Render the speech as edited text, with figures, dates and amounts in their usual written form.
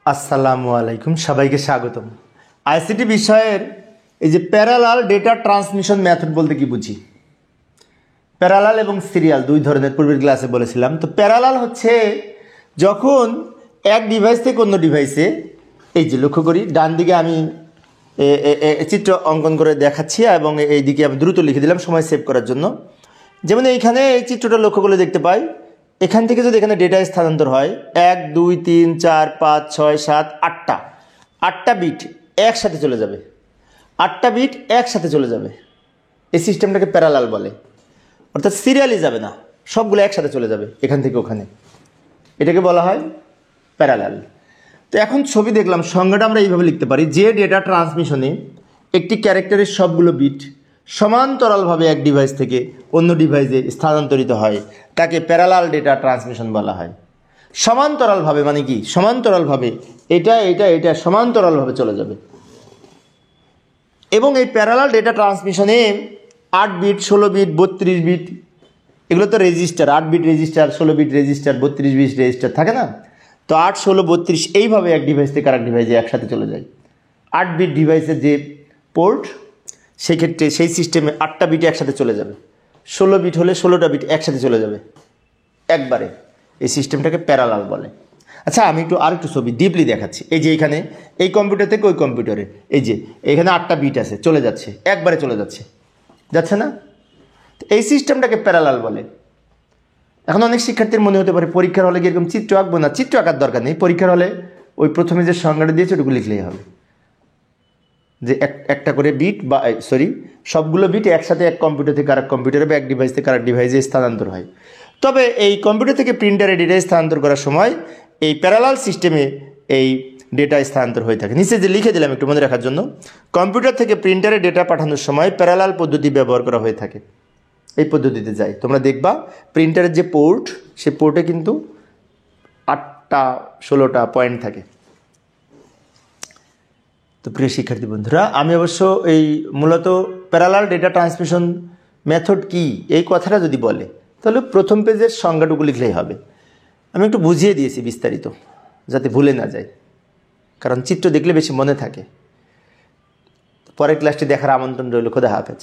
আসসালামু আলাইকুম, সবাইকে স্বাগতম। আইসিটি বিষয়ের এই যে প্যারালাল ডেটা ট্রান্সমিশন মেথড বলতে কি বুঝি? প্যারালাল এবং সিরিয়াল দুই ধরনের পূর্বের ক্লাসে বলেছিলাম। তো প্যারালাল হচ্ছে যখন এক ডিভাইস থেকে অন্য ডিভাইসে, এই যে লক্ষ্য করি ডান দিকে আমি চিত্র অঙ্কন করে দেখাচ্ছি এবং এই দিকে আমি দ্রুত লিখে দিলাম সময় সেভ করার জন্য। যেমন এইখানে এই চিত্রটা লক্ষ্য করলে দেখতে পাই, এখান থেকে যদি এখানে ডেটা স্থানান্তর হয় 1 2 3 4 5 6 7 8টা বিট একসাথে চলে যাবে। 8টা বিট একসাথে চলে যাবে, এই সিস্টেমটাকে প্যারালাল বলে। অর্থাৎ সিরিয়ালি যাবে না, সবগুলো একসাথে চলে যাবে এখান থেকে ওখানে, এটাকে বলা হয় প্যারালাল। তো এখন ছবি দেখলাম, সংজ্ঞাটা আমরা এইভাবে লিখতে পারি, যে ডেটা ট্রান্সমিশনে একটি ক্যারেক্টারের সবগুলো বিট সমান্তরালভাবে এক ডিভাইস থেকে অন্য ডিভাইসে স্থানান্তরিত হয় তাকে প্যারালাল ডেটা ট্রান্সমিশন বলা হয়। সমান্তরালভাবে মানে কি? সমান্তরালভাবে এটা এটা এটা সমান্তরালভাবে চলে যাবে। এবং এই প্যারালাল ডেটা ট্রান্সমিশনে 8 বিট 16 বিট 32 বিট, এগুলো তো register, 8 bit register, 16 bit register, 32 bit register থাকে না? তো 8 16 32 এইভাবে এক ডিভাইস থেকে আরেক ডিভাইসে একসাথে চলে যায়। 8 বিট ডিভাইসের যে পোর্ট, সেই ক্ষেত্রে সেই সিস্টেমে 8টা বিট একসাথে চলে যাবে। 16 বিট হলে 16টা বিট একসাথে চলে যাবে একবারে। এই সিস্টেমটাকে প্যারালাল বলে। আচ্ছা, আমি আরেকটু ছবি ডিপলি দেখাচ্ছি। এই যে এখানে এই কম্পিউটার থেকে ওই কম্পিউটারে, এই যে এখানে 8টা বিট আছে, চলে যাচ্ছে, একবারে চলে যাচ্ছে, যাচ্ছে না? এই সিস্টেমটাকে প্যারালাল বলে। এখন অনেক শিক্ষার্থীর মনে হতে পারে পরীক্ষার হলে এরকম চিত্র আঁকবো না, চিত্র আঁকার দরকার নেই। পরীক্ষার হলে ওই প্রথমে যে সংজ্ঞাটা দিয়েছে ওটুকু লিখলেই হবে, যে একটা করে বিট বা সবগুলো বিট একসাথে এক কম্পিউটার থেকে আরেক কম্পিউটারে বা এক ডিভাইস থেকে আরেক ডিভাইসে স্থানান্তর হয়। তবে এই কম্পিউটার থেকে প্রিন্টারে ডেটা স্থানান্তর করার সময় এই প্যারালাল সিস্টেমে এই ডেটা স্থানান্তর হয়ে থাকে। নিচে যে লিখে দিলাম একটু মনে রাখার জন্য, কম্পিউটার থেকে প্রিন্টারে ডেটা পাঠানোর সময় প্যারালাল পদ্ধতি ব্যবহার করা হয়ে থাকে। এই পদ্ধতিতে যাই, তোমরা দেখবা প্রিন্টারের যে পোর্ট, সে পোর্টে কিন্তু 8টা 16টা পয়েন্ট থাকে। তো প্রিয় শিক্ষার্থী বন্ধুরা, আমি অবশ্য এই মূলত প্যারালাল ডেটা ট্রান্সমিশন মেথড কি এই কথাটা যদি বলে, তাহলে প্রথম পেজের সংজ্ঞাটুকু লিখলেই হবে। আমি একটু বুঝিয়ে দিয়েছি বিস্তারিত, যাতে ভুলে না যায়, কারণ চিত্র দেখলে বেশি মনে থাকে। পরের ক্লাসটি দেখার আমন্ত্রণ রইল। খোদা হাফেজ।